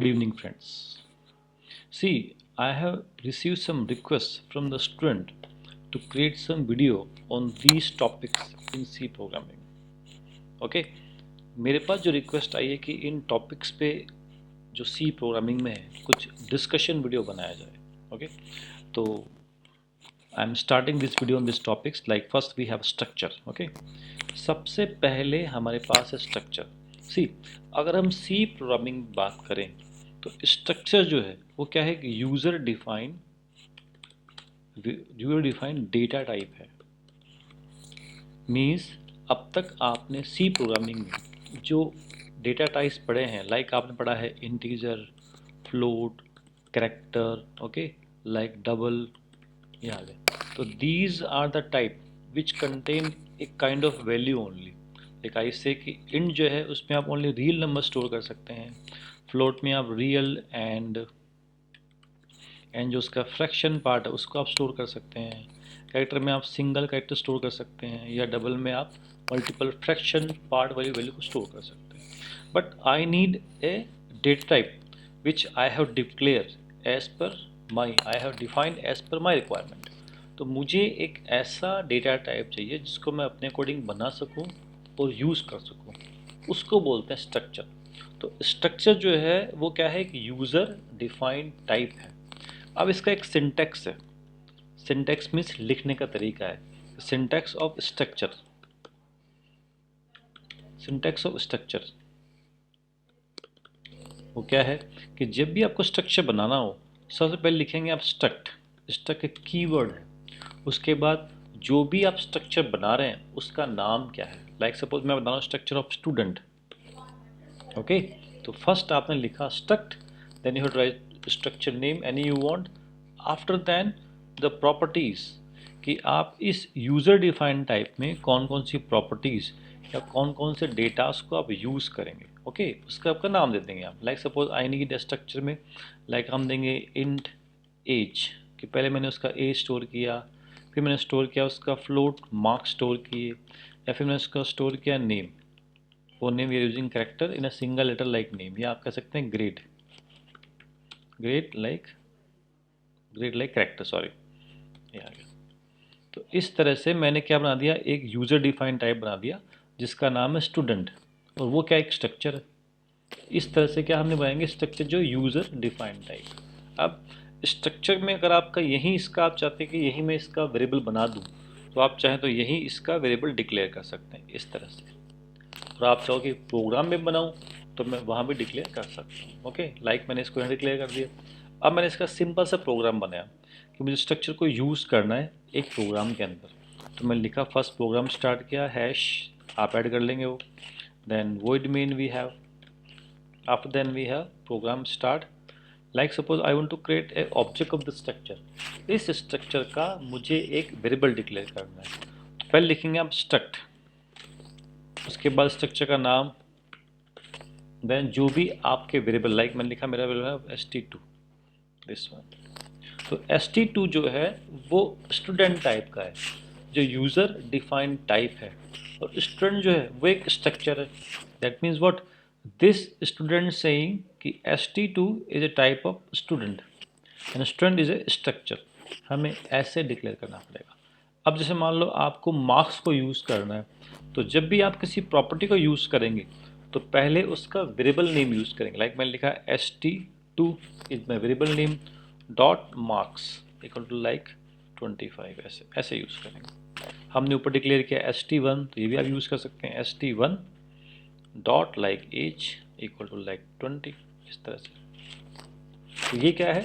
Good evening, friends. See, I have received some requests from the student to create some video on these topics in C programming. Okay, मेरे पास जो request आई है कि इन topics पे जो सी programming में है कुछ डिस्कशन वीडियो बनाया जाए. ओके, तो I am starting this video on this topics. Like first we have structure. Okay, सबसे पहले हमारे पास है स्ट्रक्चर. सी, अगर हम सी प्रोग्रामिंग बात करें तो स्ट्रक्चर जो है वो क्या है कि यूजर डिफाइंड डेटा टाइप है. मीन्स अब तक आपने सी प्रोग्रामिंग में जो डेटा टाइप्स पढ़े हैं, लाइक आपने पढ़ा है integer, float, character, okay, like double, ये आ गए. तो these are the type which contain a kind of value only. Like I say कि इंट जो है उसमें आप ओनली रियल नंबर स्टोर कर सकते हैं, फ्लोट में आप रियल एंड जो उसका फ्रैक्शन पार्ट है उसको आप स्टोर कर सकते हैं, कैरेक्टर में आप सिंगल कैरेक्टर स्टोर कर सकते हैं, या डबल में आप मल्टीपल फ्रैक्शन पार्ट वाली वैल्यू को स्टोर कर सकते हैं. But I need a data type which I have declare as पर I have defined as per my requirement. तो मुझे एक ऐसा डेटा टाइप चाहिए जिसको मैं अपने अकॉर्डिंग बना सकूं और यूज़ कर सकूं. उसको बोलते हैं स्ट्रक्चर. तो स्ट्रक्चर जो है वो क्या है कि यूज़र डिफाइंड टाइप है. अब इसका एक सिंटैक्स है. सिंटैक्स मीन्स लिखने का तरीका है. Syntax of structure. Syntax of structure वो क्या है कि जब भी आपको स्ट्रक्चर बनाना हो, सबसे पहले लिखेंगे आप स्ट्रक्ट. स्ट्रक्ट एक कीवर्ड है. उसके बाद जो भी आप स्ट्रक्चर बना रहे हैं उसका नाम क्या है. लाइक सपोज मैं बना रहा हूँ स्ट्रक्चर ऑफ स्टूडेंट. ओके, तो फर्स्ट आपने लिखा struct, then you write structure name any you want. After then the properties, कि आप इस यूज़र डिफाइंड टाइप में कौन कौन सी प्रॉपर्टीज़ या कौन कौन से डेटास को आप यूज़ करेंगे. ओके, उसका आपका नाम दे देंगे आप. Like suppose I need structure में लाइक हम देंगे इंट एज, कि पहले मैंने उसका एज स्टोर किया, फिर मैंने स्टोर किया उसका फ्लोट मार्क्स स्टोर किए, या फिर मैंने उसका स्टोर किया नेम. वो name we are using character in a single letter like name, या आप कह सकते हैं grade. Grade like character, sorry, ये आ गया. तो इस तरह से मैंने क्या बना दिया, एक यूज़र डिफाइंड टाइप बना दिया जिसका नाम है स्टूडेंट, और वो क्या एक स्ट्रक्चर है. इस तरह से क्या हमने बनाएंगे स्ट्रक्चर जो यूज़र डिफाइंड टाइप. अब स्ट्रक्चर में अगर आपका यही इसका आप चाहते हैं कि यही मैं इसका वेरिएबल बना दूं, तो आप चाहें तो यही इसका वेरिएबल डिक्लेयर कर सकते हैं इस तरह से. और आप चाहो कि प्रोग्राम में बनाऊं तो मैं वहाँ भी डिक्लेयर कर सकता हूँ. ओके, लाइक मैंने इसको यहाँ डिक्लेयर कर दिया. अब मैंने इसका सिंपल सा प्रोग्राम बनाया कि मुझे स्ट्रक्चर को यूज़ करना है एक प्रोग्राम के अंदर. तो मैं लिखा फर्स्ट प्रोग्राम स्टार्ट किया, हैश आप ऐड कर लेंगे वो, then void main we have, after then we have program start. Like suppose I want to create a object of the structure. इस स्ट्रक्चर का मुझे एक वेरिएबल डिक्लेयर करना है. पहले लिखेंगे आप स्ट्रक्ट, उसके बाद स्ट्रक्चर का नाम, देन जो भी आपके वेरिएबल, लाइक मैंने लिखा मेरा वेरिएबल है st2, दिस वन. तो st2 जो है वो स्टूडेंट टाइप का है, जो यूज़र डिफाइंड टाइप है. और स्टूडेंट जो है वो एक स्ट्रक्चर है. That means what, this student saying कि st2 is a type of student and student is a structure. हमें ऐसे डिक्लेयर करना पड़ेगा. अब जैसे मान लो आपको मार्क्स को यूज़ करना है, तो जब भी आप किसी प्रॉपर्टी को यूज़ करेंगे तो पहले उसका वेरिएबल नेम यूज़ करेंगे. लाइक मैंने लिखा st2 is my variable name dot marks equal to like 25. ऐसे ऐसे यूज़ करेंगे. हमने ऊपर डिक्लेयर किया st1, तो ये भी आप यूज़ कर सकते हैं st1 dot like age equal to like 20, इस तरह से. तो ये क्या है,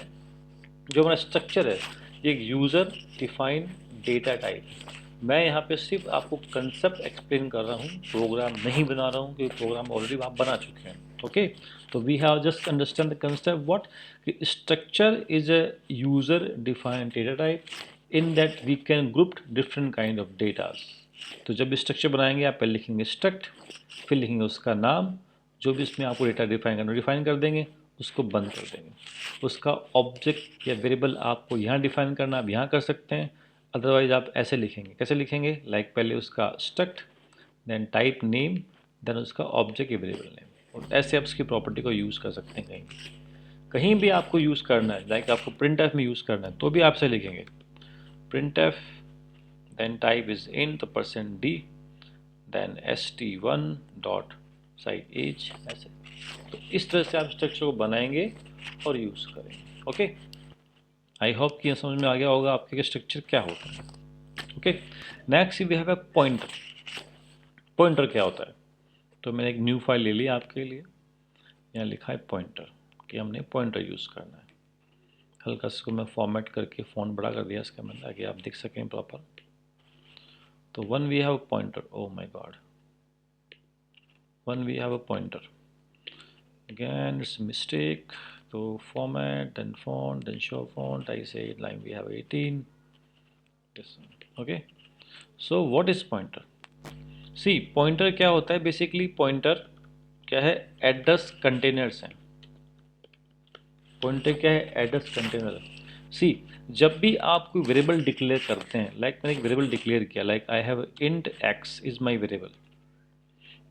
जो हमारा स्ट्रक्चर है ये एक यूज़र डिफाइंड डेटा टाइप. मैं यहाँ पे सिर्फ आपको कंसेप्ट एक्सप्लेन कर रहा हूँ, प्रोग्राम नहीं बना रहा हूँ, क्योंकि प्रोग्राम ऑलरेडी आप बना चुके हैं. ओके, तो we have just understand the concept what, structure is a user defined data type in that we can group different kind of datas. तो जब स्ट्रक्चर बनाएंगे आप पहले लिखेंगे स्ट्रक्ट, फिर लिखेंगे उसका नाम, जो भी इसमें आपको डेटा डिफाइन कर देंगे, उसको बंद कर देंगे. उसका ऑब्जेक्ट या वेरिएबल आपको यहाँ डिफाइन करना आप यहाँ कर सकते हैं, अदरवाइज आप ऐसे लिखेंगे. कैसे लिखेंगे, लाइक पहले उसका struct, then type name, then उसका ऑब्जेक्ट या वेरिएबल नेम, और ऐसे आप उसकी प्रॉपर्टी को यूज़ कर सकते हैं कहीं. कहीं भी आपको यूज़ करना है, लाइक आपको प्रिंट एफ में यूज़ करना है तो भी आपसे लिखेंगे print f, then type is in तो %d, then st1 dot side age, ऐसे। तो इस तरह से आप स्ट्रक्चर को बनाएंगे और यूज़ करेंगे। ओके, आई होप कि ये समझ में आ गया होगा आपके स्ट्रक्चर क्या होता है। Okay, next we have a pointer. Pointer क्या होता है, तो मैंने एक न्यू फाइल ले ली आपके लिए, यहाँ लिखा है पॉइंटर, कि हमने पॉइंटर यूज़ करना है। हल्का सा मैं फॉर्मेट करके फ़ॉन्ट बड़ा कर दिया इसका मैंने, ताकि आप देख सकें प्रॉपर। तो one we have pointer, oh my God, one we have a pointer, again it's a mistake. So format, then font, then show font, I say line we have 18, this one. Okay, so what is pointer? See, pointer क्या होता है, basically pointer क्या है, address containers हैं। Pointer क्या है, address container. सी, जब भी आप कोई वेरिएबल डिक्लेयर करते हैं, लाइक मैंने एक वेरिएबल डिक्लेयर किया, like I have int x is my variable.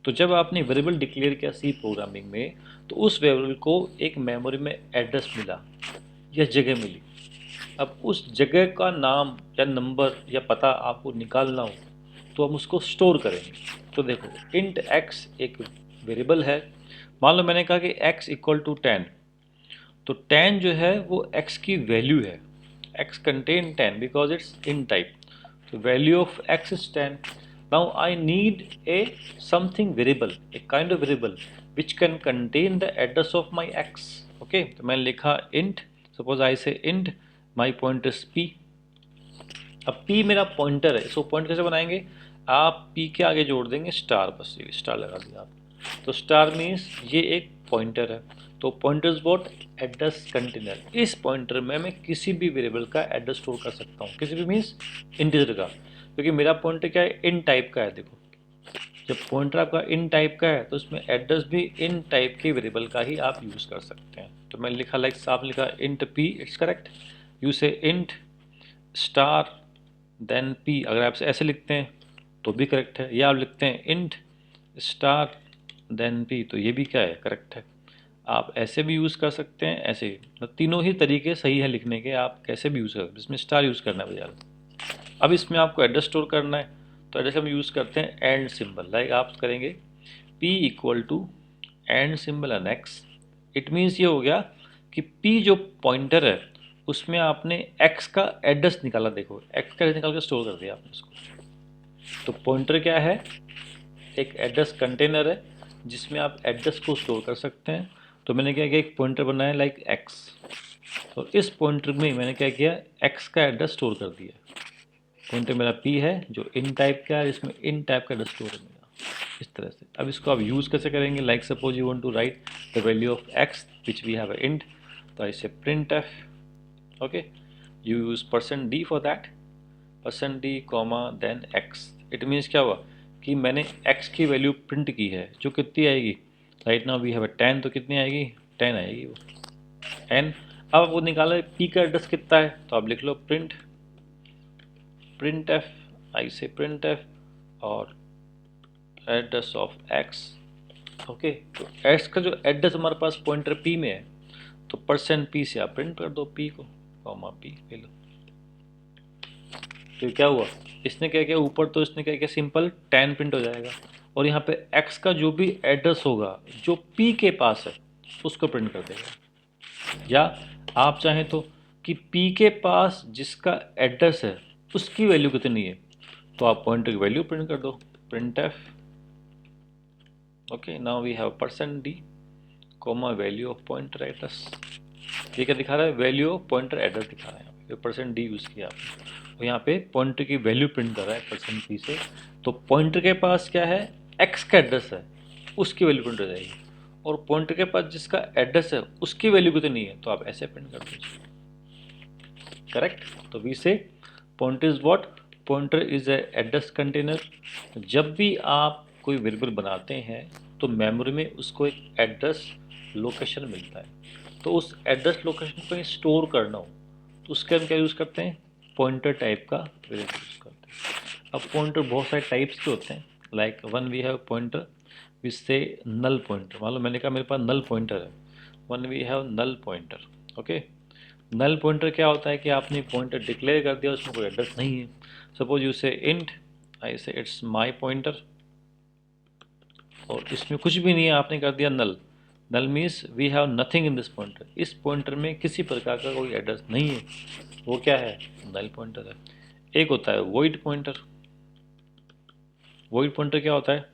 तो जब आपने वेरिएबल डिक्लेयर किया सी प्रोग्रामिंग में, तो उस वेरिएबल को एक मेमोरी में एड्रेस मिला या जगह मिली। अब उस जगह का नाम या नंबर या पता आपको निकालना हो तो हम उसको स्टोर करेंगे। तो देखो, इंट एक्स एक वेरिएबल है, मान लो मैंने कहा कि x इक्वल टू 10, तो 10 जो है वो x की वैल्यू है, x contain 10 because it's in type, तो value of x is 10। Now I need a something variable, a kind of variable which can contain the address of my x। Okay, तो मैंने लिखा int, suppose I say int my pointer is p। अब p मेरा pointer है, इसको point कैसे बनाएंगे, आप p के आगे जोड़ देंगे स्टार, बस ये स्टार लगा दिया आप, तो स्टार मीन्स ये एक पॉइंटर है। तो पॉइंटर्स वॉट, एड्रेस कंटेनर। इस पॉइंटर में मैं किसी भी वेरिएबल का एड्रेस स्टोर कर सकता हूँ, किसी भी मीन्स इंटीजर का, क्योंकि मेरा पॉइंटर क्या है, इन टाइप का है। देखो, जब पॉइंटर आपका इन टाइप का है तो उसमें एड्रेस भी इन टाइप के वेरिएबल का ही आप यूज़ कर सकते हैं। तो मैंने लिखा, लाइक साफ लिखा int p, it's correct. You से इंट स्टार देन p, अगर आप ऐसे लिखते हैं तो भी करेक्ट है, या आप लिखते हैं इंट स्टार देन p, तो ये भी क्या है, करेक्ट है। आप ऐसे भी यूज़ कर सकते हैं, ऐसे, मतलब तीनों ही तरीके सही है लिखने के, आप कैसे भी यूज़ कर सकते हैं। इसमें स्टार यूज़ करना है बजाय। अब इसमें आपको एड्रेस स्टोर करना है, तो एड्रेस हम यूज़ करते हैं एंड सिंबल, लाइक आप करेंगे p equal to and symbol an x। It means ये हो गया कि p जो पॉइंटर है उसमें आपने x का एड्रेस निकाला। देखो, x का एड्रेस निकाल कर स्टोर कर दिया आपने उसको। तो पॉइंटर क्या है, एक एड्रेस कंटेनर है जिसमें आप एड्रेस को स्टोर कर सकते हैं। तो मैंने क्या किया, एक पॉइंटर बनाया लाइक x, तो इस पॉइंटर में मैंने क्या किया, x का एड्रेस स्टोर कर दिया। पॉइंटर मेरा p है जो इन टाइप का है, इसमें इन टाइप का एड्रेस स्टोर है मेरा, इस तरह से। अब इसको आप यूज़ कैसे करेंगे, like suppose you want to write the value of x which we have a int, तो I say print f, okay, you use %d for that, %d comma then x। It means क्या हुआ कि मैंने x की value print की है, जो कितनी आएगी, right now we have a 10, तो कितनी आएगी, 10 आएगी वो n। अब वो निकाला p का एड्रेस कितना है, तो आप लिख लो print f, I say print F और एड्रेस ऑफ x। ओके, तो x का जो एड्रेस हमारे पास पॉइंटर p में है, तो %p से आप प्रिंट कर दो p को, कॉमा p ले लो। तो क्या हुआ, इसने क्या किया ऊपर, तो इसने क्या किया, सिंपल 10 प्रिंट हो जाएगा, और यहाँ पे x का जो भी एड्रेस होगा जो p के पास है उसको प्रिंट कर देगा। या आप चाहें तो कि p के पास जिसका एड्रेस है उसकी वैल्यू कितनी है, तो आप पॉइंटर की वैल्यू प्रिंट कर दो, print f. Okay, now we have %d comma value of pointer address. ये क्या दिखा रहा है, वैल्यू ऑफ पॉइंटर एड्रेस दिखा रहा है, यहाँ पे %d यूज़ किया आपने, और यहाँ पे पॉइंटर की वैल्यू प्रिंट कर रहा है %p से। तो पॉइंटर के पास क्या है, x का एड्रेस है, उसकी वैल्यू प्रिंट हो जाएगी, और पॉइंटर के पास जिसका एड्रेस है उसकी वैल्यू कितनी है, तो आप ऐसे प्रिंट कर दीजिए, करेक्ट। तो वी से pointer is what, pointer is a address container. जब भी आप कोई वेरिएबल बनाते हैं तो मेमोरी में उसको एक एड्रेस लोकेशन मिलता है, तो उस एड्रेस लोकेशन को स्टोर करना हो तो उसके हम क्या यूज़ करते हैं, पॉइंटर टाइप का वेरिएबल यूज़ करते हैं। अब पॉइंटर बहुत सारे टाइप्स के होते हैं, like one we have pointer which say null pointer. मान लो मैंने कहा मेरे पास नल पॉइंटर है, one we have null pointer. Okay, null pointer क्या होता है कि आपने पॉइंटर डिक्लेयर कर दिया, उसमें कोई एड्रेस नहीं है। सपोज यू से इंट, आई से इट्स माई पॉइंटर, और इसमें कुछ भी नहीं है, आपने कर दिया null. Null means we have nothing in this pointer, इस पॉइंटर में किसी प्रकार का कोई एड्रेस नहीं है, वो क्या है, नल पॉइंटर है। एक होता है वॉइड पॉइंटर। वॉइड पॉइंटर क्या होता है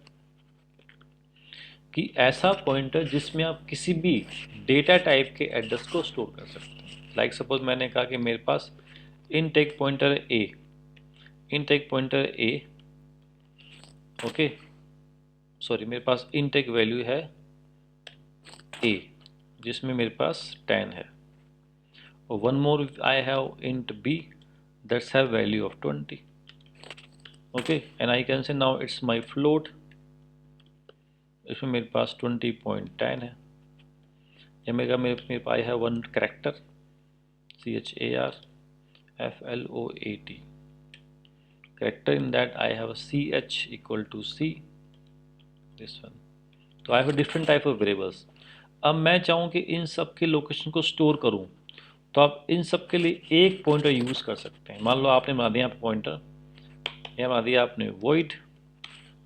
कि ऐसा पॉइंटर जिसमें आप किसी भी डेटा टाइप के एड्रेस को स्टोर कर सकते हैं। लाइक सपोज मैंने कहा कि मेरे पास इंट एक पॉइंटर है ए, इंट एक पॉइंटर ए, ओके सॉरी, मेरे पास इंट एक वैल्यू है ए जिसमें मेरे पास 10 है, और one more I have int b that's have value of 20, okay, and I can say now it's my float, इसमें मेरे पास 20.10 है। या मेरे I have one character CHARFLOAT character, in that I have a CH equal to C, this one. तो I have a different type of variables. अब मैं चाहूँ कि इन सब के लोकेशन को स्टोर करूँ, तो आप इन सब के लिए एक पॉइंटर यूज़ कर सकते हैं। मान लो आपने बना दिया पॉइंटर, या बना दिया आपने void,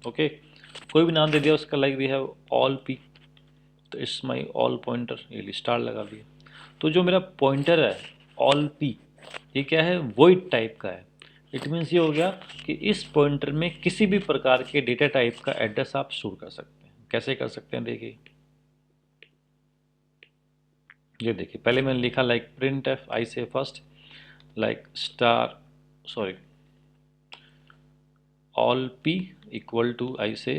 ओके, कोई भी नाम दे दिया उसका, like we have all p, तो इट्स माई ऑल पॉइंटर, ये स्टार लगा दिया। तो जो मेरा पॉइंटर है ऑल पी, ये क्या है, वॉइड टाइप का है। इट मीन्स ये हो गया कि इस पॉइंटर में किसी भी प्रकार के डेटा टाइप का एड्रेस आप स्टोर कर सकते हैं। कैसे कर सकते हैं, देखिए, ये देखिए, पहले मैंने लिखा like print f, I say first like star, sorry, all p equal to, I say,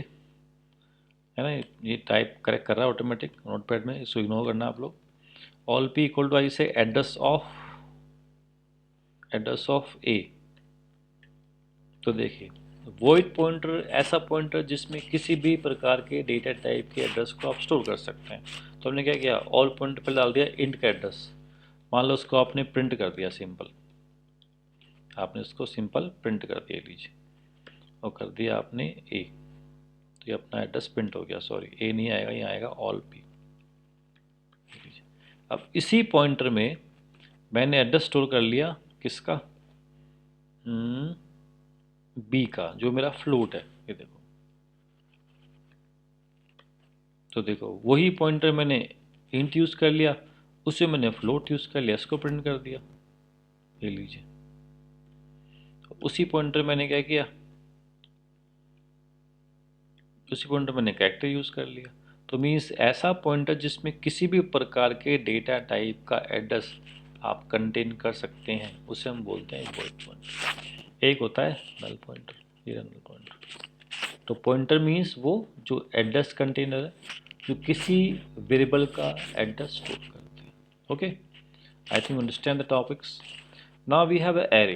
है ना, ये टाइप करेक्ट कर रहा है ऑटोमेटिक नोटपैड में, इसको इग्नोर करना आप लोग। All p equal to, I से एड्रेस ऑफ ए। तो देखिए, वॉइड पॉइंटर ऐसा पॉइंटर जिसमें किसी भी प्रकार के डेटा टाइप के एड्रेस को आप स्टोर कर सकते हैं। तो हमने क्या किया, ऑल पॉइंटर पे डाल दिया इंट का एड्रेस, मान लो उसको आपने प्रिंट कर दिया सिंपल, आपने उसको सिंपल प्रिंट कर दिया, लीजिए, और कर दिया आपने ए, तो ये अपना एड्रेस प्रिंट हो गया। सॉरी, ए नहीं आएगा, यहाँ आएगा ऑल पी। अब इसी पॉइंटर में मैंने एड्रेस स्टोर कर लिया, किसका, बी का, जो मेरा फ्लोट है, ये देखो। तो देखो, वही पॉइंटर मैंने इंट यूज़ कर लिया, उसे मैंने फ्लोट यूज़ कर लिया, इसको प्रिंट कर दिया, ये लीजिए। उसी पॉइंटर मैंने क्या किया, उसी पॉइंटर मैंने कैरेक्टर यूज़ कर लिया। तो मीन्स ऐसा पॉइंटर जिसमें किसी भी प्रकार के डेटा टाइप का एड्रेस आप कंटेन कर सकते हैं, उसे हम बोलते हैं वॉइड पॉइंटर। एक होता है नल पॉइंटर, ये नल पॉइंटर। तो पॉइंटर मीन्स वो जो एड्रेस कंटेनर है, जो किसी वेरिएबल का एड्रेस स्टोर करते हैं। Okay, I think understand the topics. Now we have array.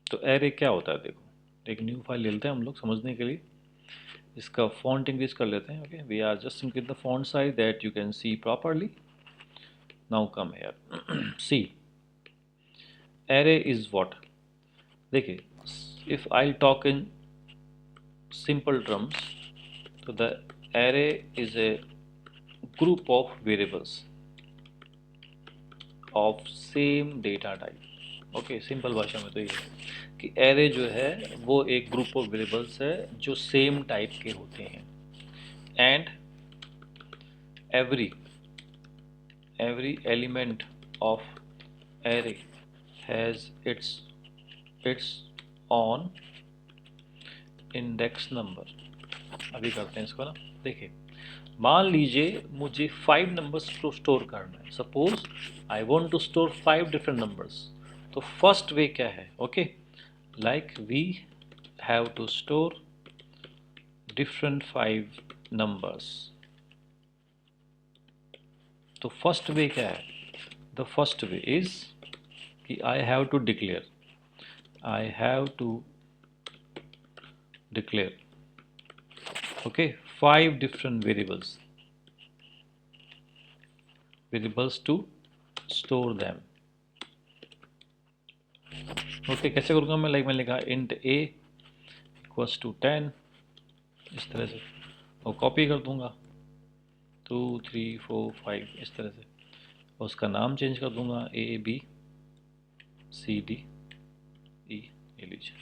तो एरे क्या होता है, देखो, एक न्यू फाइल ले लेते हैं हम लोग समझने के लिए, इसका फॉन्ट इंक्रीज कर लेते हैं। Okay, we are just increase the font size that you can see properly. Now come here, see array is what. देखिए, if I talk in simple terms, so the array is a group of variables of same data type। Okay, simple भाषा में तो ये है कि array जो है वो एक ग्रुप ऑफ वेरिएबल्स है जो सेम टाइप के होते हैं, and every element of array has its on index number. अभी करते हैं इसको ना, देखिए, मान लीजिए मुझे 5 नंबर्स को स्टोर करना है। Suppose I want to store 5 different numbers. तो फर्स्ट वे क्या है, okay, like we have to store different 5 numbers. तो फर्स्ट वे क्या है, द फर्स्ट वे इज कि I have to declare okay 5 different variables to store them। Okay, कैसे करूँगा मैं, लाइक मैंने लिखा int a इक्वल्स टू 10, इस तरह से, और कॉपी कर दूंगा। 2 3 4 5 इस तरह से, और उसका नाम चेंज कर दूंगा ABCDE, ये लीजिए,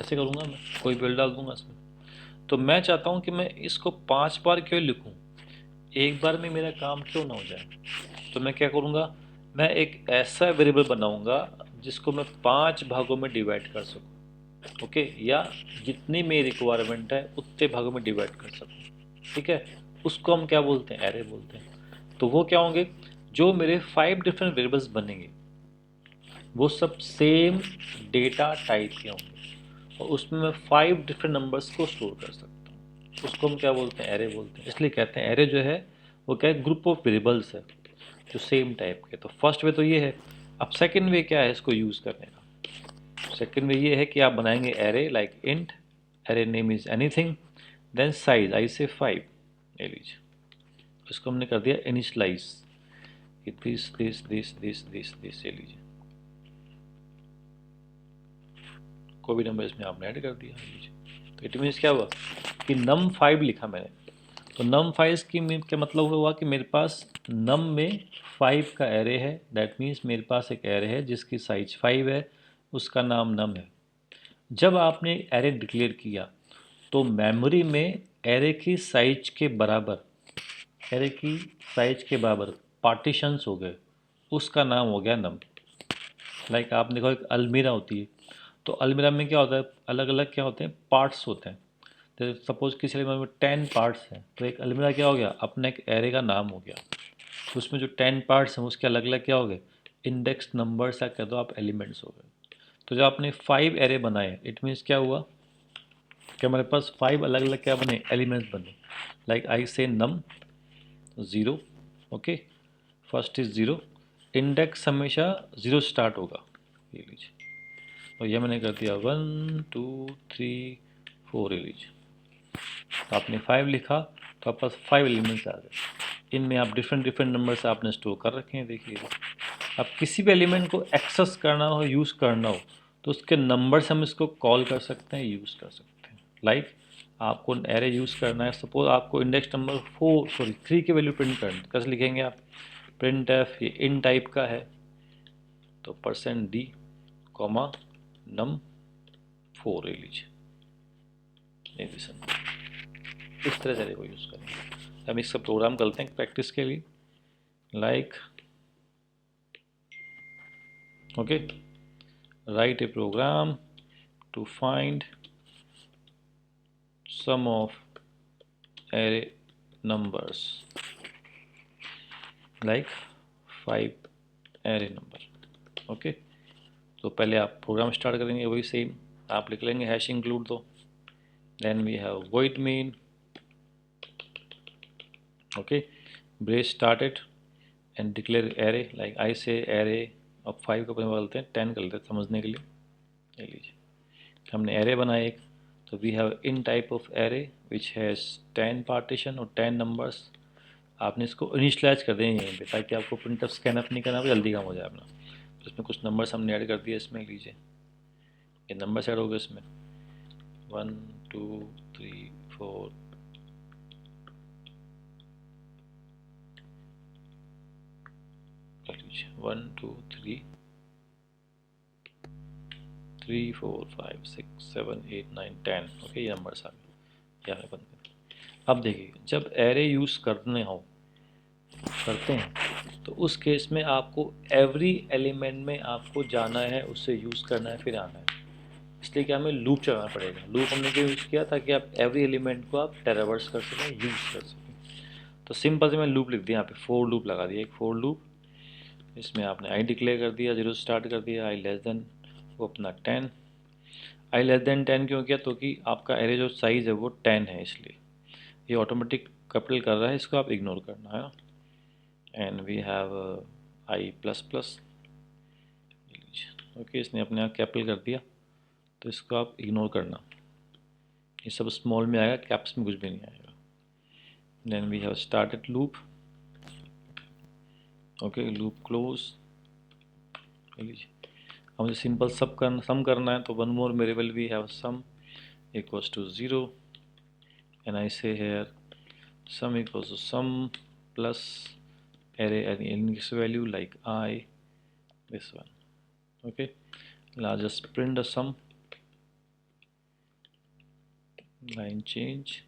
ऐसे करूँगा मैं, कोई बिल डाल दूंगा इसमें। तो मैं चाहता हूँ कि मैं इसको 5 बार क्यों लिखूँ, एक बार में मेरा काम क्यों ना हो जाए। तो मैं क्या करूँगा, मैं एक ऐसा वेरिएबल बनाऊँगा जिसको मैं 5 भागों में डिवाइड कर सकूँ, ओके, या जितनी मेरी रिक्वायरमेंट है उतने भागों में डिवाइड कर सकूँ, ठीक है। उसको हम क्या बोलते हैं, एरे बोलते हैं। तो वो क्या होंगे, जो मेरे 5 डिफरेंट वेरिएबल्स बनेंगे वो सब सेम डेटा टाइप के होंगे, और उसमें मैं 5 डिफरेंट नंबर्स को स्टोर कर सकता हूँ। उसको हम क्या बोलते हैं, एरे बोलते हैं। इसलिए कहते हैं एरे जो है वो क्या है, ग्रुप ऑफ वेरिएबल्स है जो सेम टाइप के। तो फर्स्ट वे तो ये है। अब सेकंड वे क्या है इसको यूज़ करने का, सेकंड वे ये है कि आप बनाएंगे array like int, array name is anything, then size I say 5, ले लीजिए। इसको हमने कर दिया initialise, this this this this this this, ले लीजिए, कोई भी नंबर इसमें आपने ऐड कर दिया, लीजिए। तो इट मीन्स क्या हुआ कि नम 5 लिखा मैंने, तो नम 5 की क्या मतलब हुआ कि मेरे पास नम में 5 का एरे है, दैट मीन्स मेरे पास एक एरे है जिसकी साइज 5 है, उसका नाम नम है। जब आपने एरे डिक्लेयर किया तो मेमोरी में एरे की साइज के बराबर, एरे की साइज के बराबर पार्टीशंस हो गए, उसका नाम हो गया नम। लाइक आप देखो एक अलमीरा होती है, तो अलमीरा में क्या होता है, अलग अलग क्या होते हैं, पार्ट्स होते हैं। तो सपोज किसी अलमीरा में 10 पार्ट्स हैं, तो एक अलमीरा क्या हो गया, अपना एक एरे का नाम हो गया। तो उसमें जो 10 पार्ट्स हैं उसके अलग अलग क्या हो गए, इंडेक्स नंबर्स या कह दो आप एलिमेंट्स हो गए। तो जब आपने 5 एरे बनाए, इट मीन्स क्या हुआ कि हमारे पास 5 अलग अलग क्या बने, एलिमेंट्स बने। लाइक आई से नम 0, ओके, फर्स्ट इज 0, इंडेक्स हमेशा 0 स्टार्ट होगा, ये लीजिए। और ये मैंने कर दिया 1 2 3 4, ये लीजिए। तो आपने 5 लिखा तो आपके पास 5 एलिमेंट्स आ गए। इनमें आप डिफरेंट डिफरेंट नंबर्स आपने स्टोर कर रखे हैं, देखिए। अब किसी भी एलिमेंट को एक्सेस करना हो, यूज़ करना हो, तो उसके नंबर से हम इसको कॉल कर सकते हैं, यूज़ कर सकते हैं। लाइक आपको एरे यूज़ करना है, सपोज आपको इंडेक्स नंबर 3 की वैल्यू प्रिंट करनी, कैसे लिखेंगे आप, प्रिंट एफ, ये इन टाइप का है, तो %d कॉमा नम 4, ले लीजिए, इस तरह से एरे को यूज़ करेंगे। हम इसका प्रोग्राम करते हैं प्रैक्टिस के लिए, like okay, write a program to find sum of array numbers like 5 array number, okay. तो पहले आप प्रोग्राम स्टार्ट करेंगे, वही सेम आप लिख लेंगे हैश इंक्लूड, तो then we have void main, okay, brace started and declare array, like I say array, अब 5 को बदलते हैं 10 कर लेते हैं समझने के लिए, ले लीजिए। हमने एरे बनाया एक, तो we have in type of array which has 10 partition और 10 नंबर्स। आपने इसको इनिशलाइज कर दें यहीं पे, ताकि आपको प्रिंट ऑफ स्कैन अप नहीं करना, जल्दी काम हो जाए अपना। तो इसमें कुछ नंबर्स हमने ऐड कर दिए, इसमें लीजिए, ये नंबर्स ऐड हो गए इसमें 1 2 3 4, 1 2 3 3 4 5 6 7 8 9 10, ओके, ये नंबर्स आ गए, यहाँ बंद कर। अब देखिए, जब एरे यूज़ करते हैं तो उस केस में आपको एवरी एलिमेंट में आपको जाना है, उससे यूज़ करना है, फिर आना है। इसलिए कि हमें लूप चलाना पड़ेगा। लूप हमने क्यों यूज़ किया, ताकि आप एवरी एलिमेंट को आप ट्रैवर्स कर सकें, यूज़ कर सकें। तो सिंपल से मैं लूप लिख दिया यहाँ पे, फोर लूप लगा दिया, एक फोर लूप। इसमें आपने आई डिक्लेयर कर दिया, 0 स्टार्ट कर दिया, आई लेस देन वो अपना 10। आई लेस देन 10 क्यों किया, तो कि आपका एरे जो साइज़ है वो 10 है, इसलिए ये ऑटोमेटिक कैपिटल कर रहा है, इसको आप इग्नोर करना है ना। And we have i plus plus, okay, इसने अपने आप कैपिटल कर दिया, तो इसको आप इग्नोर करना, ये सब स्मॉल में आएगा, कैप्स में कुछ भी नहीं आएगा। Then we have started loop, okay, loop close, लीजिए। अब मुझे सिंपल सम करना है, तो one more variable we have sum equals to 0, and I say here sum equals to sum plus array any index value like I, this one. Okay, now just print the sum, line change,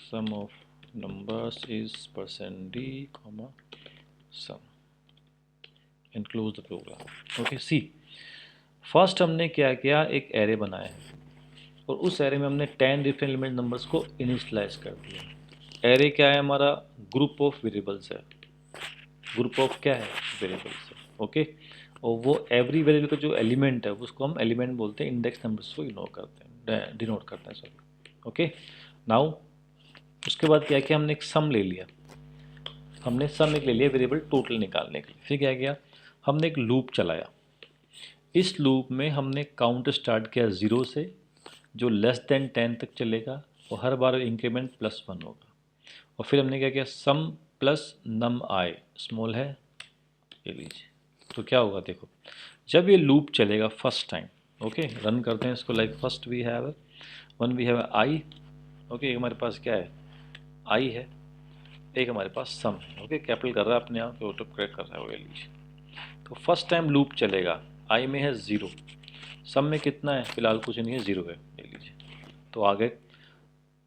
sum of numbers is %d, sum, and close the program. Okay, see, first हमने क्या किया, एक array बनाया है और उस array में हमने 10 डिफरेंट एलिमेंट नंबर्स को इनिशियलाइज कर दिया। एरे क्या है हमारा, ग्रुप ऑफ वेरिएबल्स है, ग्रुप ऑफ क्या है, वेरिएबल्स है। ओके, और वो एवरी वेरिएबल का जो एलिमेंट है उसको हम एलिमेंट बोलते हैं, इंडेक्स नंबर्स को इग्नोर करते हैं, डिनोट करते हैं, सॉरी। ओके, नाउ उसके बाद क्या किया, हमने एक सम ले लिया, हमने सम एक ले लिया वेरिएबल टोटल निकालने के लिए। फिर क्या किया, हमने एक लूप चलाया, इस लूप में हमने काउंट स्टार्ट किया 0 से, जो लेस देन 10 तक चलेगा और हर बार इंक्रीमेंट +1 होगा। और फिर हमने क्या किया, सम प्लस नम आई, स्मॉल है, ये लीजिए। तो क्या होगा, देखो जब ये लूप चलेगा फर्स्ट टाइम, ओके, रन करते हैं इसको, like first we have i, okay, एक हमारे पास क्या है, आई है, एक हमारे पास सम है। ओके, कैपिटल कर रहा है अपने आप, ऑटो करेक्ट कर रहा है, वो लीजिए। तो फर्स्ट टाइम लूप चलेगा, आई में है 0, सम में कितना है, फिलहाल कुछ नहीं है, 0 है, ले लीजिए। तो आगे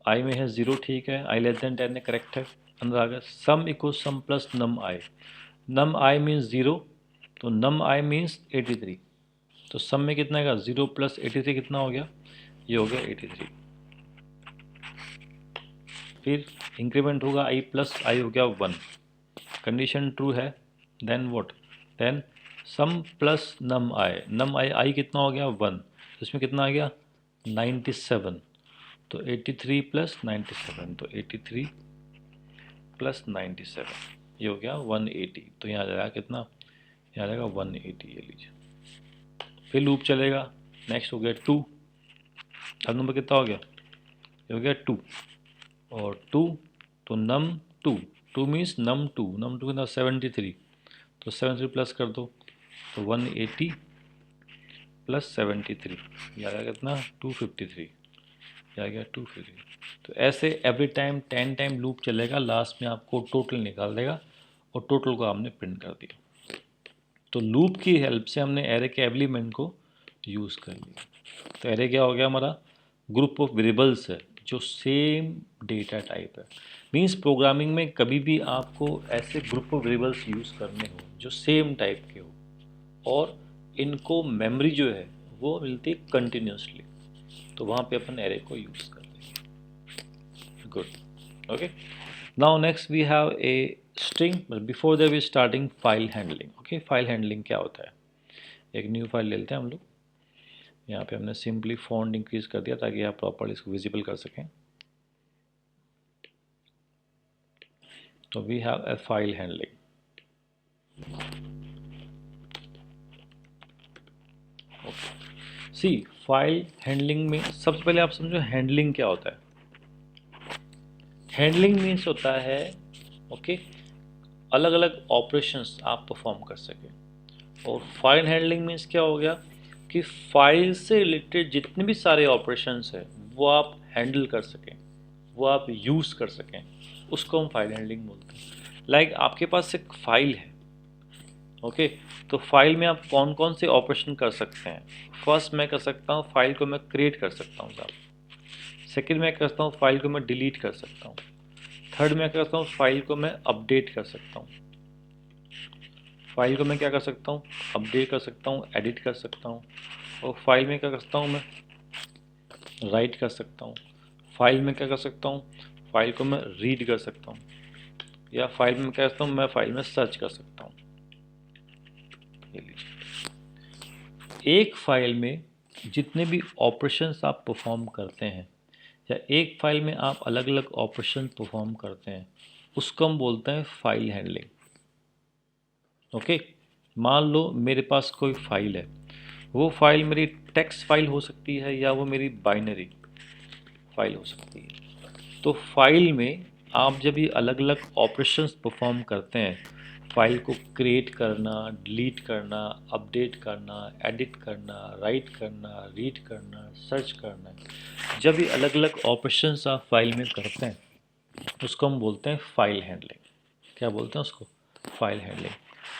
आई में है 0, ठीक है, आई लेस देन 10 है, करेक्ट है। अंदर आ गया sum equal sum plus num i means 0, तो नम आई मीन्स 83, तो सम में कितना आएगा, 0 + 83 कितना हो गया, ये हो गया 83। फिर इंक्रीमेंट होगा आई प्लस आई हो गया 1, कंडीशन ट्रू है, then what, then sum plus num I कितना हो गया 1, इसमें कितना आ गया 97, तो 83 + 97, तो 83 + 97 ये हो गया 180, तो यहाँ आ जाएगा कितना, यहाँ आ जाएगा 180, ये लीजिए। फिर लूप चलेगा, नेक्स्ट हो गया 2, अब नंबर कितना हो गया, ये हो गया 2, और 2 तो नम 2 मीन्स नम 2 कितना 73, तो 73 प्लस कर दो, तो 180 + 73, ये आ गया कितना 253, ये आ गया 253। तो ऐसे एवरी टाइम 10 टाइम लूप चलेगा, लास्ट में आपको टोटल निकाल देगा और टोटल को आपने प्रिंट कर दिया। तो लूप की हेल्प से हमने एरे के एलिमेंट को यूज़ कर लिया। तो एरे क्या हो गया हमारा, ग्रुप ऑफ वेरिएबल्स है जो सेम डेटा टाइप है। मीन्स प्रोग्रामिंग में कभी भी आपको ऐसे ग्रुप ऑफ वेरिएबल्स यूज़ करने हो जो सेम टाइप के हो और इनको मेमोरी जो है वो मिलती है कंटिन्यूसली, तो वहाँ पे अपन एरे को यूज़ कर लेंगे। Good, okay. Now next we have a string, but before that we starting file handling. Okay, file handling क्या होता है, एक न्यू फाइल लेते हैं हम लोग। यहाँ पे हमने सिंपली फॉन्ट इंक्रीज कर दिया ताकि आप प्रॉपर्ली इसको विजिबल कर सकें। तो we have a file handling. C, file handling में सबसे पहले आप समझो हैंडलिंग क्या होता है। हैंडलिंग मीन्स होता है, ओके, अलग अलग ऑपरेशंस आप परफॉर्म कर सकें। और फाइल हैंडलिंग मीन्स क्या हो गया कि फाइल से रिलेटेड जितने भी सारे ऑपरेशंस हैं वो आप हैंडल कर सकें, वो आप यूज़ कर सकें, उसको हम फाइल हैंडलिंग बोलते हैं। लाइक आपके पास एक फाइल है, ओके, तो फाइल में आप कौन कौन से ऑपरेशन कर सकते हैं। फर्स्ट मैं कर सकता हूँ, फाइल को मैं क्रिएट कर सकता हूँ साहब। सेकेंड मैं करता हूँ, फाइल को मैं डिलीट कर सकता हूँ। थर्ड मैं करता हूँ, फाइल को मैं अपडेट कर सकता हूँ। फाइल को मैं क्या कर सकता हूँ, अपडेट कर सकता हूँ, एडिट कर सकता हूँ। और फाइल में क्या कर सकता हूँ, मैं राइट कर सकता हूँ। फाइल में क्या कर सकता हूँ, फाइल को मैं रीड कर सकता हूँ। या फाइल में क्या करता हूँ, मैं फाइल में सर्च कर सकता हूँ। ये लीजिए, एक फाइल में जितने भी ऑपरेशंस आप परफॉर्म करते हैं या एक फाइल में आप अलग अलग ऑपरेशन परफॉर्म करते हैं उसको हम बोलते हैं फाइल हैंडलिंग। ओके, मान लो मेरे पास कोई फाइल है, वो फाइल मेरी टेक्स्ट फाइल हो सकती है या वो मेरी बाइनरी फाइल हो सकती है। तो फाइल में आप जब ये अलग अलग ऑपरेशंस परफॉर्म करते हैं, फाइल को क्रिएट करना, डिलीट करना, अपडेट करना, एडिट करना, राइट करना, रीड करना, सर्च करना, जब ये अलग अलग ऑपरेशंस आप फाइल में करते हैं उसको हम बोलते हैं फाइल हैंडलिंग। क्या बोलते हैं उसको? File handling.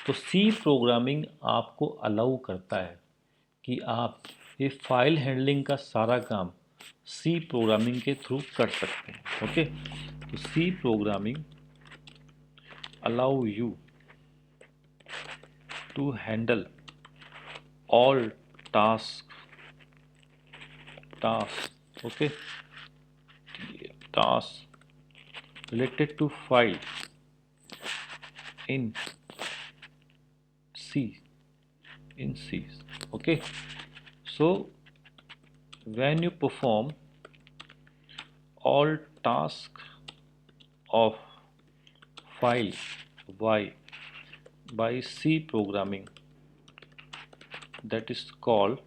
तो सी प्रोग्रामिंग आपको अलाउ करता है कि आप ये फाइल हैंडलिंग का सारा काम सी प्रोग्रामिंग के थ्रू कर सकते हैं। ओके, तो C programming allow you to handle all task okay, task related to file in C, in C. Okay, so when you perform all tasks of file Y by C programming, that is called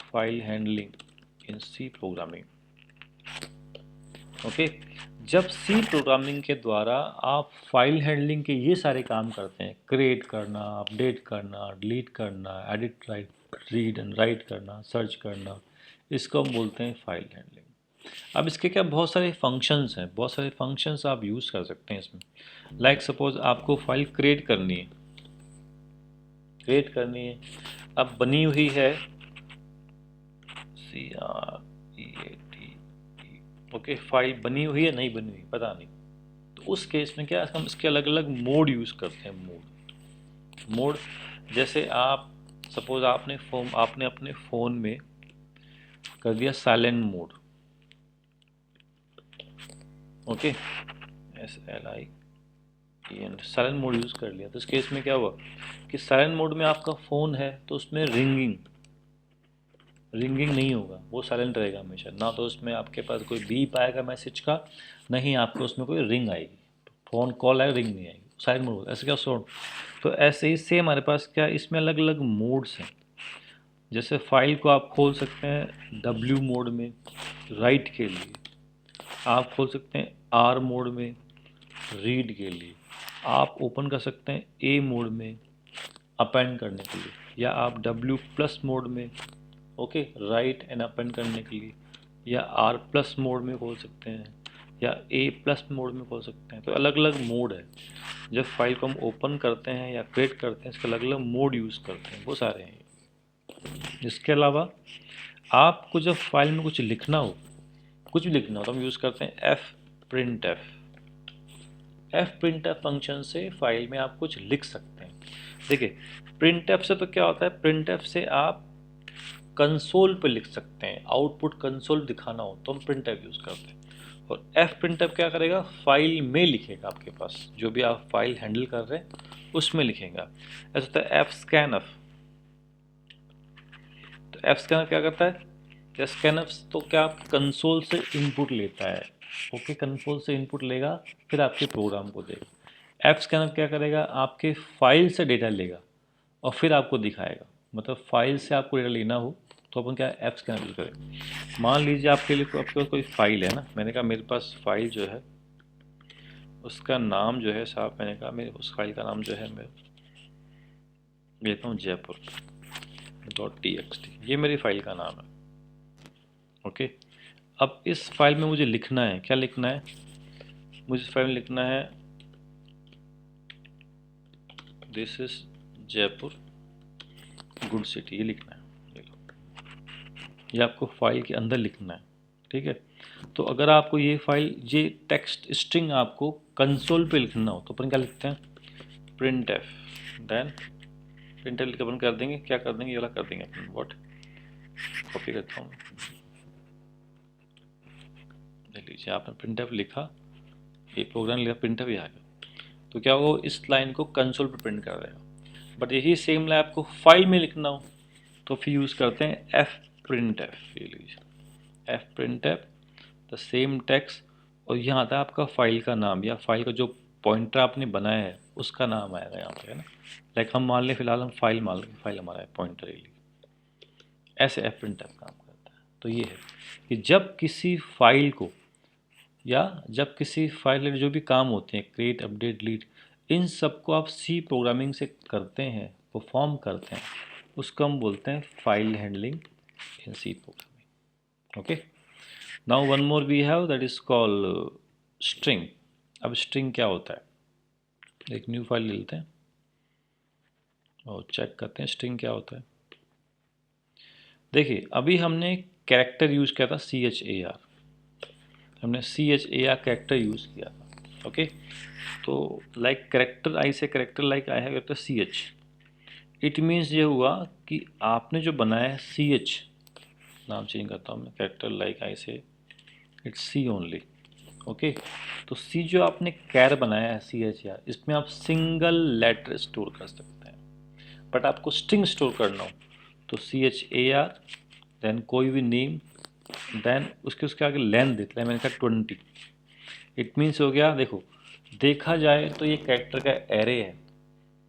file handling in C programming. Okay, जब सी programming के द्वारा आप file handling के ये सारे काम करते हैं, क्रिएट करना, अपडेट करना, डिलीट करना, edit, right, read and right करना, सर्च करना, इसको हम बोलते हैं फाइल हैंडलिंग। अब इसके क्या बहुत सारे फंक्शंस हैं, बहुत सारे फंक्शंस आप यूज़ कर सकते हैं इसमें। लाइक सपोज आपको फाइल क्रिएट करनी है, अब बनी हुई है CREAT, ओके, फाइल बनी हुई है, नहीं बनी हुई पता नहीं, तो उस केस में क्या हम इसके अलग अलग मोड यूज़ करते हैं। मोड जैसे आप सपोज आपने अपने फ़ोन में कर दिया silent mode, okay, SLIENT, silent mode use कर लिया, तो इस केस में क्या हुआ कि साइलेंट मोड में आपका फ़ोन है तो उसमें रिंगिंग नहीं होगा, वो साइलेंट रहेगा हमेशा, ना तो उसमें आपके पास कोई बीप आएगा मैसेज का, नहीं आपको उसमें कोई रिंग आएगी, फ़ोन कॉल आएगा, रिंग नहीं आएगी, साइलेंट मोड। ऐसे क्या सोड, तो ऐसे ही सेम हमारे पास क्या इसमें अलग अलग मोड्स हैं। जैसे फाइल को आप खोल सकते हैं W मोड में राइट के लिए, आप खोल सकते हैं R मोड में रीड के लिए, आप ओपन कर सकते हैं A मोड में अपेंड करने के लिए, या आप W+ मोड में ओके राइट एंड अपेंड करने के लिए, या R+ मोड में खोल सकते हैं, या A+ मोड में खोल सकते हैं। तो अलग अलग मोड है, जब फाइल को हम ओपन करते हैं या क्रिएट करते हैं इसके अलग अलग मोड यूज़ करते हैं, वो सारे हैं। इसके अलावा आपको जब फाइल में कुछ लिखना हो, तो हम यूज़ करते हैं fprintf। fprintf फंक्शन से फाइल में आप कुछ लिख सकते हैं। देखिए printf से तो क्या होता है, printf से आप कंसोल पे लिख सकते हैं, आउटपुट कंसोल दिखाना हो तो हम printf यूज़ करते हैं। और fprintf क्या करेगा, फाइल में लिखेगा, आपके पास जो भी आप फाइल हैंडल कर रहे हैं उसमें लिखेगा। ऐसा होता है fscanf, तो fscanf क्या करता है, scanf तो क्या कंसोल से इनपुट लेता है, ओके, कंसोल से इनपुट लेगा फिर आपके प्रोग्राम को देगा। fscanf क्या करेगा, आपके फाइल से डेटा लेगा और फिर आपको दिखाएगा, मतलब फाइल से आपको डेटा लेना हो तो अपन क्या fscanf यूज़ करें। मान लीजिए आपके पास कोई फाइल है ना, मैंने कहा मेरे पास फाइल जो है उसका नाम जो है साहब, मैंने कहा मेरे उस फाइल का नाम जो है मैं लेता हूँ jaipur.txt, ये मेरी फाइल का नाम है, ओके। अब इस फाइल में मुझे लिखना है, क्या लिखना है, मुझे इस फाइल में लिखना है this is Jaipur good city, ये लिखना है, ये आपको फाइल के अंदर लिखना है, ठीक है। तो अगर आपको ये फाइल, ये टेक्स्ट स्ट्रिंग आपको कंसोल पे लिखना हो तो अपन क्या लिखते हैं, printf, देन printf लिख अपन कर देंगे, क्या कर देंगे, ये वाला कर देंगे अपन, व्हाट, कॉपी करता हूँ, देख लीजिए आपने printf लिखा, ये प्रोग्राम लिखा, printf ही आ गया, तो क्या वो इस लाइन को कंसोल पे प्रिंट कर देगा। बट यही सेम लाइन आपको फाइल में लिखना हो तो फिर यूज़ करते हैं fprintf, ये लीजिए fprintf द सेम टेक्स्ट, और यहाँ आता है आपका फाइल का नाम, या फाइल का जो पॉइंटर आपने बनाया है उसका नाम आएगा यहाँ पे, है ना। लाइक हम मान लें फिलहाल हम फाइल मान लें, फाइल हमारा है पॉइंटर के लिए, ऐसे fprintf काम करता है। तो ये है कि जब किसी फाइल को, या जब किसी फाइल में जो भी काम होते हैं क्रिएट, अपडेट, डिलीट, इन सब को आप सी प्रोग्रामिंग से करते हैं, परफॉर्म करते हैं, उसको हम बोलते हैं file handling in C programming, okay. Now one more we have that is called string. अब स्ट्रिंग क्या होता है, एक न्यू फाइल ले लेते हैं और चेक करते हैं स्ट्रिंग क्या होता है। देखिए अभी हमने कैरेक्टर यूज किया था CHAR, हमने CHAR कैरेक्टर यूज किया था। ओके, तो लाइक कैरेक्टर आई से कैरेक्टर लाइक आई है कैरेक्टर CH, इट मीन्स ये हुआ कि आपने जो बनाया है CH, नाम चेंज करता हूँ मैं, कैरेक्टर लाइक आई से इट्स C ओनली। ओके, तो C जो आपने कैर बनाया है CHAR, इसमें आप सिंगल लेटर स्टोर कर सकते हैं। बट आपको स्ट्रिंग स्टोर करना हो तो CHAR देन कोई भी नेम, देन उसके आगे लेंथ देते हैं, मैंने कहा 20। इट मीन्स हो गया, देखो देखा जाए तो ये कैरेक्टर का एरे है,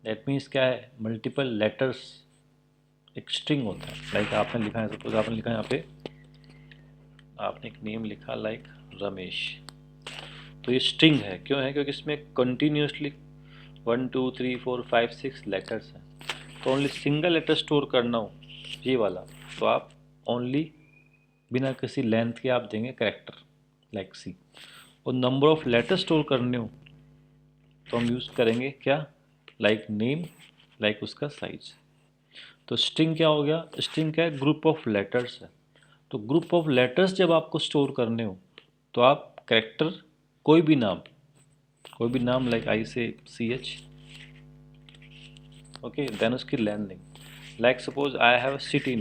दैट मीन्स क्या है, मल्टीपल लेटर्स एक स्ट्रिंग होता है। लाइक आपने लिखा है, सपोज आपने लिखा है यहाँ पे, आपने एक नेम लिखा लाइक रमेश, तो ये स्ट्रिंग है। क्यों है, क्योंकि इसमें कंटिन्यूसली 1 2 3 4 5 6 लेटर्स हैं। तो ओनली सिंगल लेटर स्टोर करना हो ये वाला, तो आप ओनली बिना किसी लेंथ के आप देंगे कैरेक्टर लाइक C। और नंबर ऑफ लेटर स्टोर करने हो तो हम यूज़ करेंगे क्या, लाइक नेम, लाइक उसका साइज। तो स्ट्रिंग क्या हो गया, स्ट्रिंग क्या है, ग्रुप ऑफ लेटर्स है। तो ग्रुप ऑफ लेटर्स जब आपको स्टोर करने हो तो आप कैरेक्टर कोई भी नाम like I say CH, okay, then उसकी length name, like suppose I have city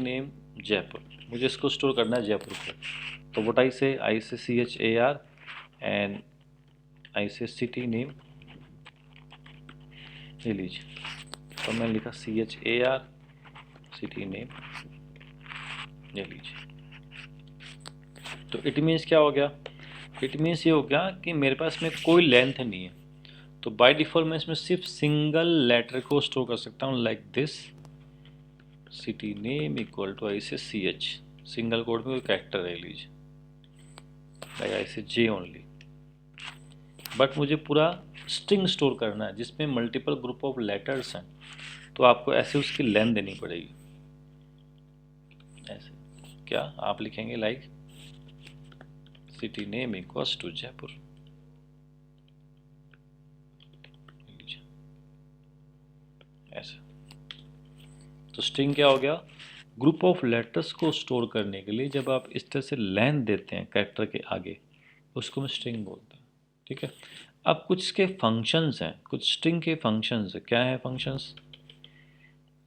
name Jaipur, मुझे इसको स्टोर करना है जयपुर को, तो व्हाट आई से CHAR एंड आई से सिटी नेम, ये लीजिए, तो मैंने लिखा CHAR सिटी नेम, ये लीजिए। तो इट मीन्स क्या हो गया, इट मीन्स ये हो गया कि मेरे पास में कोई लेंथ नहीं है, तो बाय डिफ़ॉल्ट मैं इसमें सिर्फ सिंगल लेटर को स्टोर कर सकता हूँ like this, city name equal to I say CH, single code में कोई कैरेक्टर है लीजिए, लाइक आई से J ओनली। बट मुझे पूरा स्ट्रिंग स्टोर करना है जिसमें मल्टीपल ग्रुप ऑफ लेटर्स हैं, तो आपको ऐसे उसकी लेंथ देनी पड़ेगी। ऐसे क्या आप लिखेंगे like city name equals to Jaipur, ऐसे। तो स्ट्रिंग क्या हो गया, ग्रुप ऑफ लेटर्स को स्टोर करने के लिए जब आप इस तरह से लेंथ देते हैं कैरेक्टर के आगे, उसको हम स्ट्रिंग बोलते हैं। ठीक है, अब कुछ इसके फंक्शंस हैं, कुछ स्ट्रिंग के फंक्शंस हैं। क्या है फंक्शंस,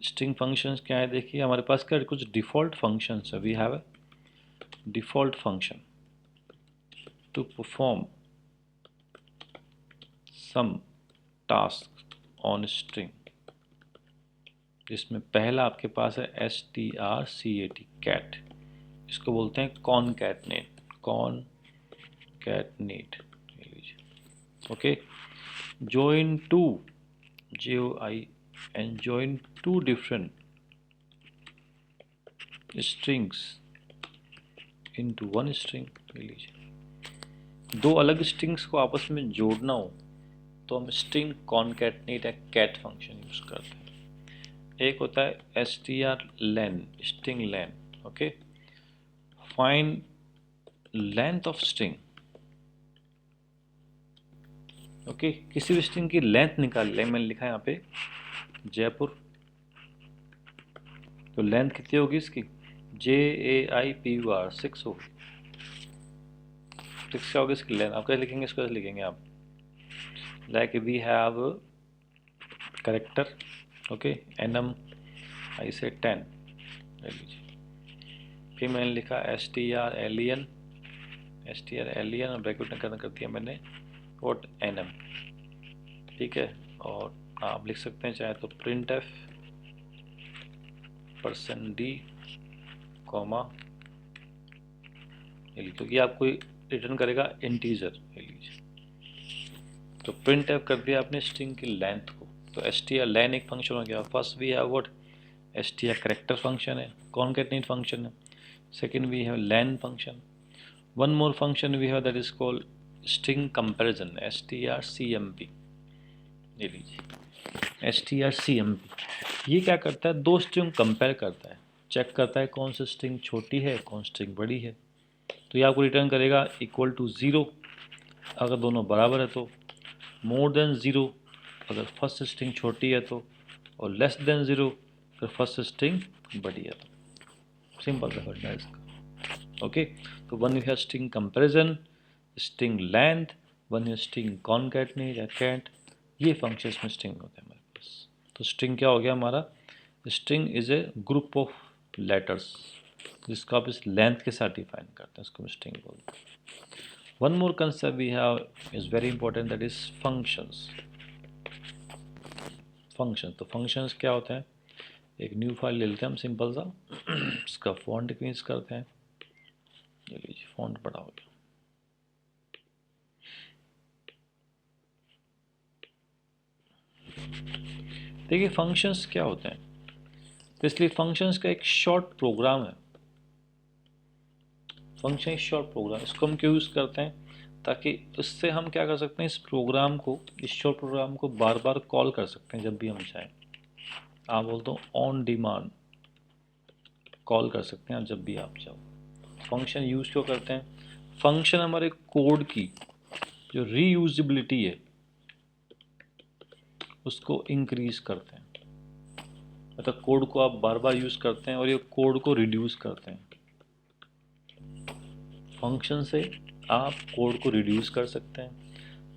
स्ट्रिंग फंक्शंस क्या है, देखिए हमारे पास क्या कुछ डिफ़ॉल्ट फंक्शंस है। We have a default function to perform some task on string, जिसमें पहला आपके पास है STRCAT, कैट, इसको बोलते हैं concatenate, okay. join two JOIN join two different strings into one string, ले लीजिए। दो अलग स्ट्रिंग्स को आपस में जोड़ना हो तो हम स्ट्रिंग कॉनकैटनेट या कैट फंक्शन यूज करते हैं। एक होता है strlen, string lane, okay, find length of string, okay, किसी भी स्ट्रिंग की लेंथ निकाल ले, मैंने लिखा है यहाँ पे जयपुर, तो लेंथ कितनी होगी इसकी, JAIPUR 6 होगी, 6 क्या होगी इसकी लेंथ। आप कैसे लिखेंगे इसको, कैसे लिखेंगे आप, like we have character, okay, NM I say 10 ले लीजिए, फिर मैंने लिखा STRLEN और ब्रैकेट में कर दिया मैंने वोट NM, ठीक है। और आप लिख सकते हैं चाहे तो printf %d कॉमा, क्योंकि आपको रिटर्न करेगा इंटीजर, ले लीजिए। तो printf कर दिया आपने स्ट्रिंग की लेंथ को, तो strlen एक फंक्शन हो गया। First we have what, str character function है, कॉनकैटनेट फंक्शन है। Second we have len function, one more function we have that is called string comparison, strcmp, ले लीजिए। strcmp ये क्या करता है, दो स्ट्रिंग कंपेयर करता है। चेक करता है कौन सी स्ट्रिंग छोटी है कौन स्ट्रिंग बड़ी है। तो ये आपको रिटर्न करेगा इक्वल टू 0 अगर दोनों बराबर है तो, मोर देन 0 अगर फर्स्ट स्ट्रिंग छोटी है तो, और लेस देन 0 अगर फर्स्ट स्ट्रिंग बड़ी है तो। सिंपल सा फंडा है इसका। ओके, तो one you have string comparison, string length, one you string concatenate या कैट, ये फंक्शंस में स्ट्रिंग होते हैं हमारे पास। तो स्ट्रिंग क्या हो गया हमारा, string is a group of letters जिसको आप इस लेंथ के साथ डिफाइन करते हैं, इसको हम स्ट्रिंग बोलते हैं। One more concept we have is very important, that is functions. Function, तो फंक्शंस क्या होते हैं, एक न्यू फाइल ले लेते हैं हम सिंपल सा, इसका फॉन्ट इंक्रीज करते हैं, ये लीजिए फॉन्ट बड़ा हो गया। देखिए फंक्शंस क्या होते हैं, तो इसलिए फंक्शंस का एक शॉर्ट प्रोग्राम है। फंक्शन एक शॉर्ट प्रोग्राम, इसको हम क्यों यूज़ करते हैं, ताकि उससे हम क्या कर सकते हैं, इस प्रोग्राम को, इस शॉर्ट प्रोग्राम को बार बार कॉल कर सकते हैं जब भी हम चाहें। आप बोलते हो ऑन डिमांड कॉल कर सकते हैं आप जब भी आप चाहो। फंक्शन यूज़ क्यों करते हैं, फंक्शन हमारे कोड की जो रीयूजिबिलिटी है उसको इंक्रीज करते हैं। मतलब कोड को आप बार बार यूज़ करते हैं और ये कोड को रिड्यूस करते हैं। फंक्शन से आप कोड को रिड्यूस कर सकते हैं।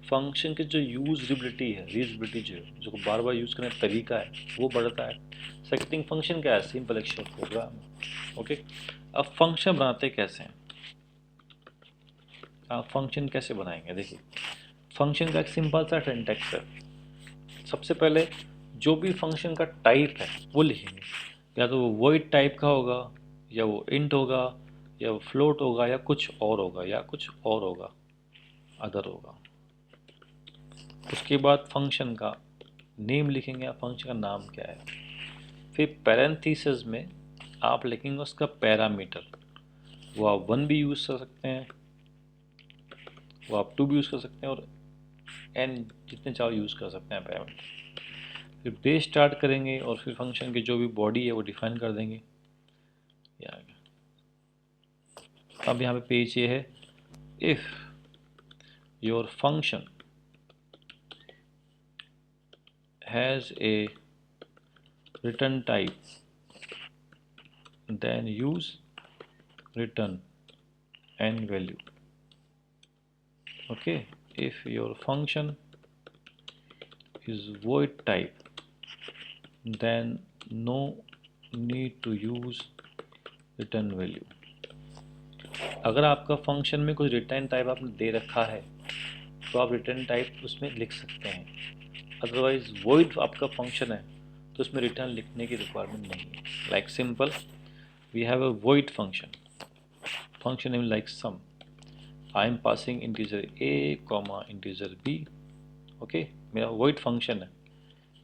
फंक्शन की जो यूजबिलिटी है, रीजबिलिटी जो बार बार यूज़ करने का तरीका है वो बढ़ता है। सेकंड थिंग, फंक्शन क्या है, सिंपल एक शॉर्ट प्रोग्राम। ओके, अब फंक्शन बनाते कैसे हैं, आप फंक्शन कैसे बनाएंगे, देखिए फंक्शन का एक सिंपल सा सिंटैक्स है। सबसे पहले जो भी फंक्शन का टाइप है वो लिखेंगे, या तो वो वॉइड टाइप का होगा, या वो इंट होगा, या वो फ्लोट होगा, या कुछ और होगा, या कुछ और होगा, अदर होगा। उसके बाद फंक्शन का नेम लिखेंगे, आप फंक्शन का नाम क्या है। फिर पैरेंथेसिस में आप लिखेंगे उसका पैरामीटर, वो आप 1 भी यूज़ कर सकते हैं, वो आप 2 भी यूज़ कर सकते हैं, और n जितने चाहो यूज़ कर सकते हैं पैरामीटर। फिर बेस स्टार्ट करेंगे और फिर फंक्शन की जो भी बॉडी है वो डिफाइन कर देंगे। अब यहाँ पे पेज ये है, if your function has a return type then use return n value. Okay, if your function is void type then no need to use return value. अगर आपका फंक्शन में कुछ रिटर्न टाइप आपने दे रखा है तो आप रिटर्न टाइप उसमें लिख सकते हैं, अदरवाइज void आपका फंक्शन है तो उसमें रिटर्न लिखने की रिक्वायरमेंट नहीं है। Like simple, we have a void function name like sum, I am passing integer a comma integer b। Okay, मेरा void function है,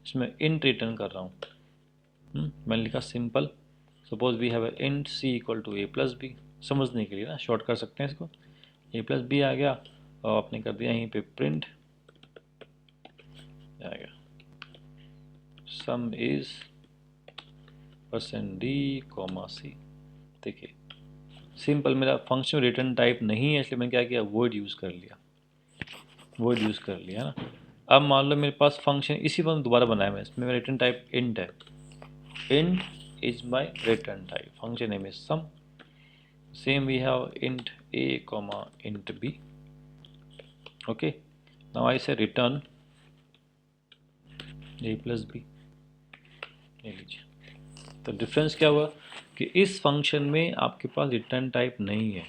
इसमें int रिटर्न कर रहा हूँ। मैंने लिखा simple, suppose we have int c equal to a plus b, समझने के लिए ना शॉर्ट कर सकते हैं इसको, a प्लस बी आ गया और आपने कर दिया यहीं पे प्रिंट आ गया सम इज %d कॉमा c। देखिए सिंपल, मेरा फंक्शन रिटर्न टाइप नहीं है इसलिए मैंने क्या किया, वर्ड यूज़ कर लिया, वर्ड यूज़ कर लिया ना। अब मान लो मेरे पास फंक्शन इसी पर दोबारा बनाया मैं, इसमें मेरा रिटर्न टाइप इंट है, int is my return type, function name is sum, same we have int a comma int b। Okay, now I say return a plus b, ले लीजिए। तो डिफरेंस क्या हुआ कि इस फंक्शन में आपके पास रिटर्न टाइप नहीं है,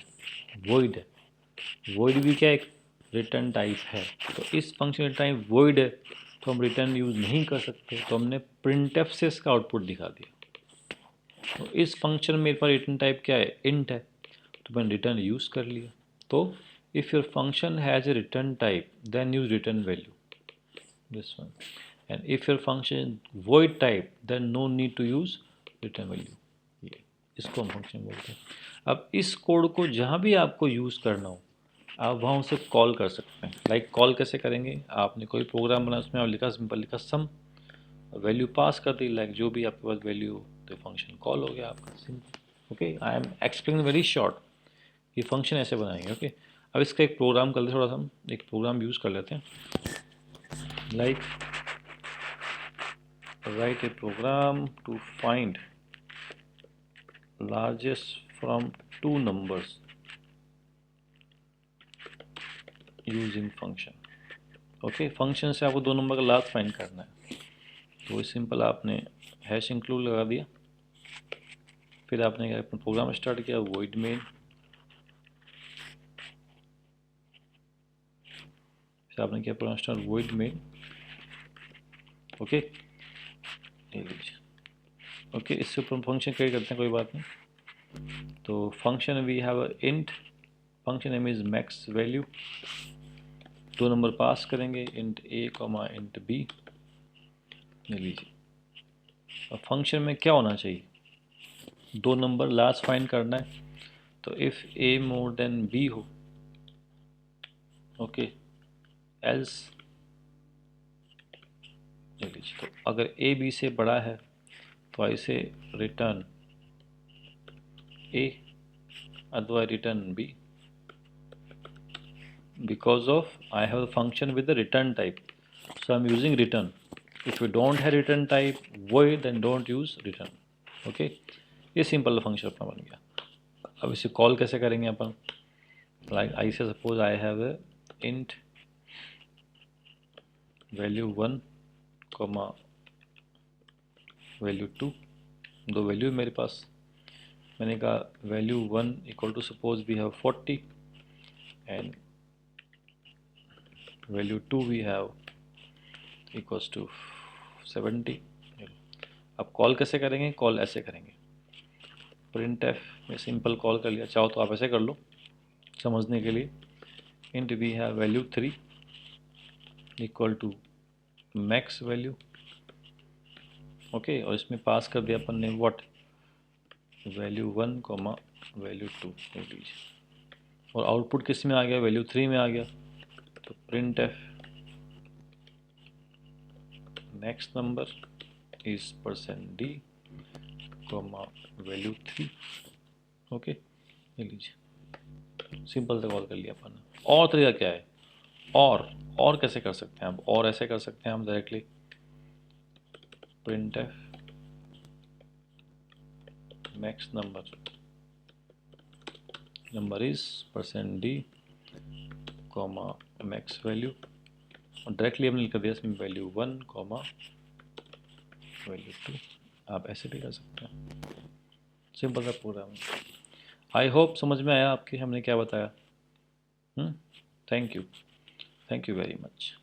वॉइड है। वॉइड भी क्या एक रिटर्न टाइप है, तो इस फंक्शन का टाइप वॉइड है तो हम रिटर्न यूज़ नहीं कर सकते, तो हमने प्रिंटफ से इसका आउटपुट दिखा दिया। तो इस फंक्शन में मेरे पास रिटर्न टाइप क्या है, इंट है, तो मैंने रिटर्न यूज़ कर लिया। तो if your function has a return type then use return value, this one, and if your function void type then no need to use return value. ये इसको हम फंक्शन बोलते हैं। अब इस कोड को जहाँ भी आपको यूज़ करना हो आप वहाँ उसे कॉल कर सकते हैं। लाइक कॉल कैसे करेंगे, आपने कोई प्रोग्राम बनाया उसमें आप लिखा, सिंपल लिखा सम, वैल्यू पास कर दी, लाइक जो भी आपके पास वैल्यू तो फंक्शन कॉल हो गया आपका, simple. Okay, I am explain very short, ये फंक्शन ऐसे बनाएंगे। ओके, अब इसका एक प्रोग्राम कर लेते, थोड़ा सा हम एक प्रोग्राम यूज़ कर लेते हैं, like write a program to find largest from two numbers using function. Okay, function से आपको दो नंबर का लास्ट फाइंड करना है, तो सिंपल आपने हैश इंक्लूड लगा दिया, फिर आपने क्या अपना प्रोग्राम स्टार्ट किया, वॉइड मेन, फिर आपने क्या program start void main. Okay, okay, इससे ऊपर फंक्शन क्रिएट करते हैं, कोई बात नहीं। तो function we have int, function name is max value, दो नंबर पास करेंगे, int a comma int b. ले लीजिए, अब फंक्शन में क्या होना चाहिए, दो नंबर लास्ट फाइंड करना है, तो if A more then B हो, ओके, एल्स, ले लीजिए, तो अगर ए बी से बड़ा है तो ऐसे return A, otherwise return B, because of I have a function with the return type, so I'm using return. If you don't have return type void, then don't use return. Okay, ये simple function अपना बन गया। अब इसे call कैसे करेंगे अपन, like I say suppose I have a int value 1 comma value 2, दो value मेरे पास, मैंने कहा value 1 equal to suppose we have 40 and value 2 we have equals to 70। अब कॉल कैसे करेंगे, कॉल ऐसे करेंगे, प्रिंट एफ में सिंपल कॉल कर लिया, चाहो तो आप ऐसे कर लो समझने के लिए, int we have value 3 equal to max value. Okay, और इसमें पास कर दिया अपन ने व्हाट, वैल्यू 1 कॉमा वैल्यू 2 ले लीजिए, और आउटपुट किस में आ गया, वैल्यू 3 में आ गया, तो print F next number is %d comma value 3। Okay, ले लीजिए, सिंपल से कॉल कर लिया अपन ने। और तरीका क्या है, और कैसे कर सकते हैं आप, और ऐसे कर सकते हैं हम directly, print F max number is %d comma max value, और डायरेक्टली हमने लिख दिया इसमें वैल्यू 1 कॉमा वैल्यू 2। आप ऐसे भी कर सकते हैं, सिंपल सा प्रोग्राम। आई होप समझ में आया आपके हमने क्या बताया। Thank you very much.